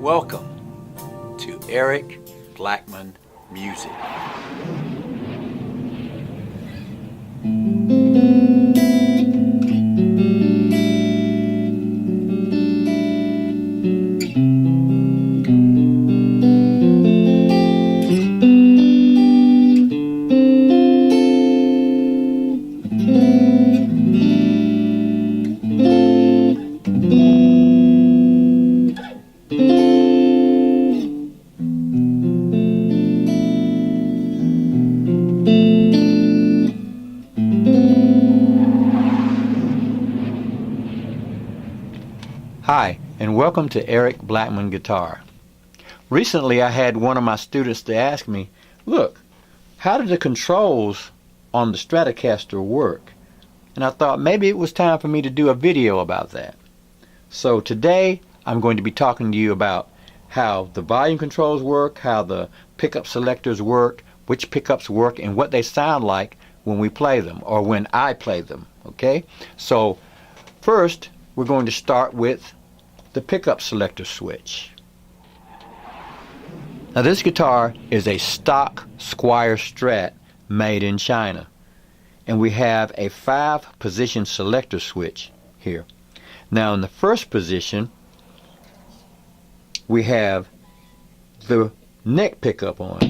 Welcome to Eric Blackmon Music. Hi, and welcome to Eric BlackmonGuitar. Recently I had one of my students to ask me, look, how do the controls on the Stratocaster work? And I thought maybe it was time for me to do a video about that. So today I'm going to be talking to you about how the volume controls work, how the pickup selectors work, which pickups work, and what they sound like when we play them, or when I play them, okay? So first we're going to start with the pickup selector switch. Now this guitar is a stock Squier Strat made in China, and we have a 5-position selector switch here. Now in the first position we have the neck pickup on,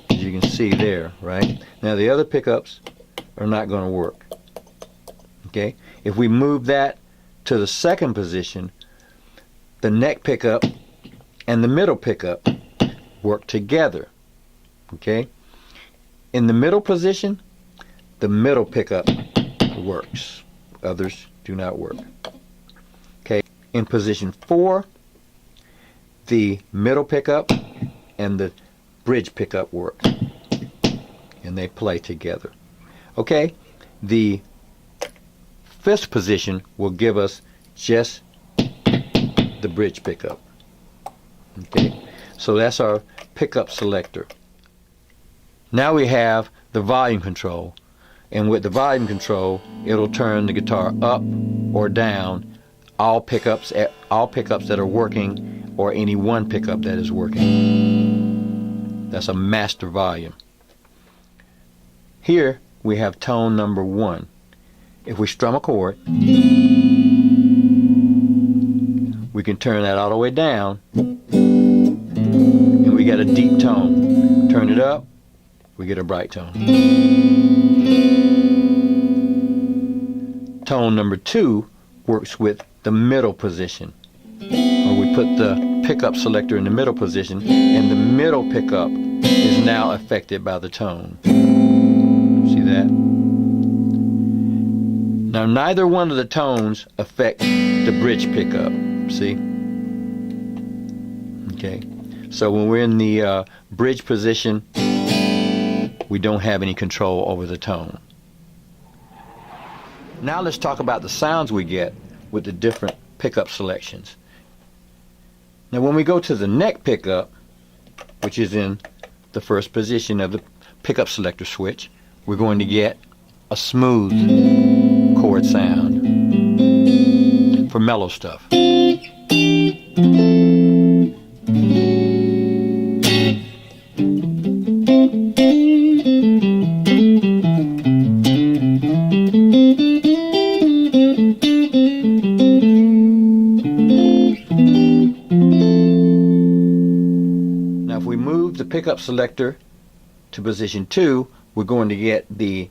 as you can see there, right? Now the other pickups are not going to work. Okay, if we move that to the second position, the neck pickup and the middle pickup work together. Okay, in the middle position, the middle pickup works, others do not work. Okay, in position 4, the middle pickup and the bridge pickup work, and they play together. Okay, the 5th position will give us just the bridge pickup. Okay, so that's our pickup selector. Now we have the volume control, and with the volume control it'll turn the guitar up or down, all pickups that are working, or any one pickup that is working. That's a master volume. Here we have tone number 1. If we strum a chord, we can turn that all the way down, and we get a deep tone. Turn it up, we get a bright tone. Tone number 2 works with the middle position, or we put the pickup selector in the middle position, and the middle pickup is now affected by the tone. See that? Now neither one of the tones affect the bridge pickup. See? Okay, so when we're in the bridge position, we don't have any control over the tone. Now let's talk about the sounds we get with the different pickup selections. Now when we go to the neck pickup, which is in the first position of the pickup selector switch, we're going to get a smooth chord sound for mellow stuff. Now if we move the pickup selector to position 2, we're going to get the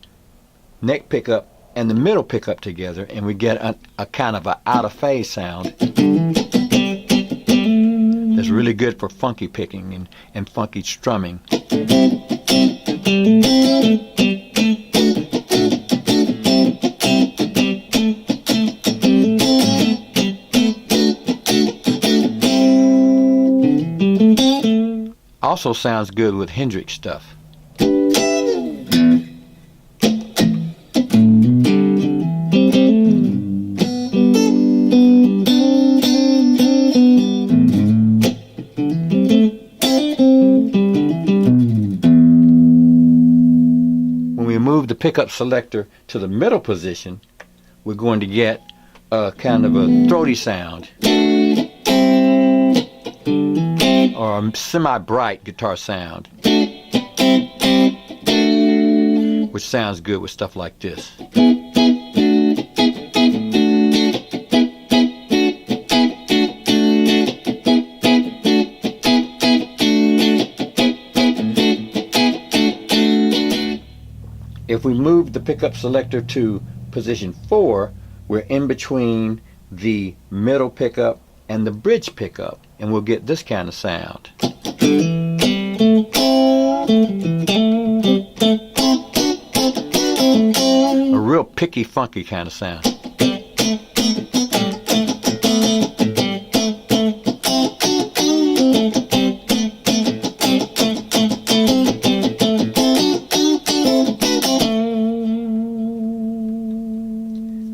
neck pickup and the middle pickup together, and we get a kind of an out of phase sound that's really good for funky picking and funky strumming. Also sounds good with Hendrix stuff. Move the pickup selector to the middle position, we're going to get a kind of a throaty sound. or a semi-bright guitar sound, which sounds good with stuff like this. If we move the pickup selector to position 4, we're in between the middle pickup and the bridge pickup, and we'll get this kind of sound. A real picky, funky kind of sound.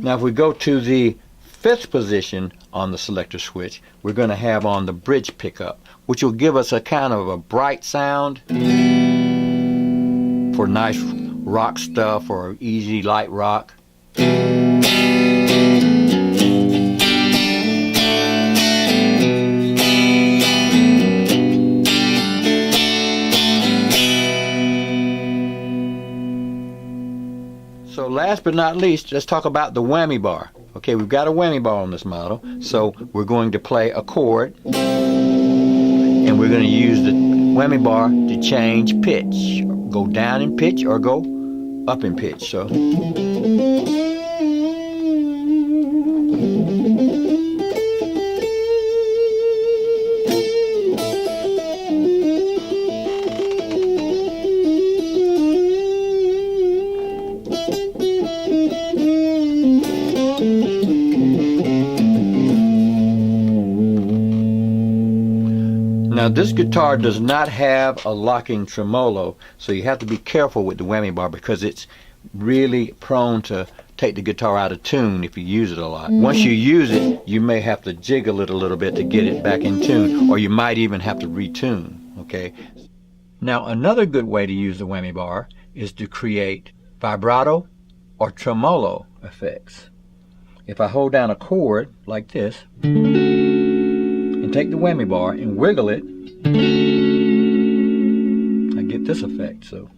Now if we go to the 5th position on the selector switch, we're going to have on the bridge pickup, which will give us a kind of a bright sound for nice rock stuff or easy light rock. So last but not least, let's talk about the whammy bar. Okay, we've got a whammy bar on this model, so we're going to play a chord, and we're going to use the whammy bar to change pitch, go down in pitch or go up in pitch. So now this guitar does not have a locking tremolo, so you have to be careful with the whammy bar because it's really prone to take the guitar out of tune if you use it a lot. Once you use it, you may have to jiggle it a little bit to get it back in tune, or you might even have to retune. Okay. Now another good way to use the whammy bar is to create vibrato or tremolo effects. If I hold down a chord like this and take the whammy bar and wiggle it, I get this effect. So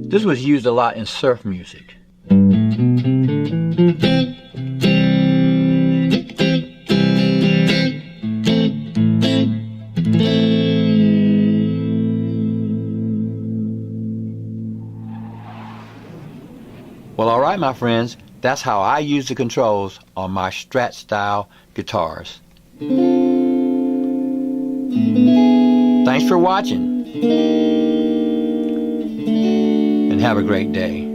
this was used a lot in surf music. Well, alright my friends, that's how I use the controls on my Strat style guitars. Thanks for watching, and have a great day.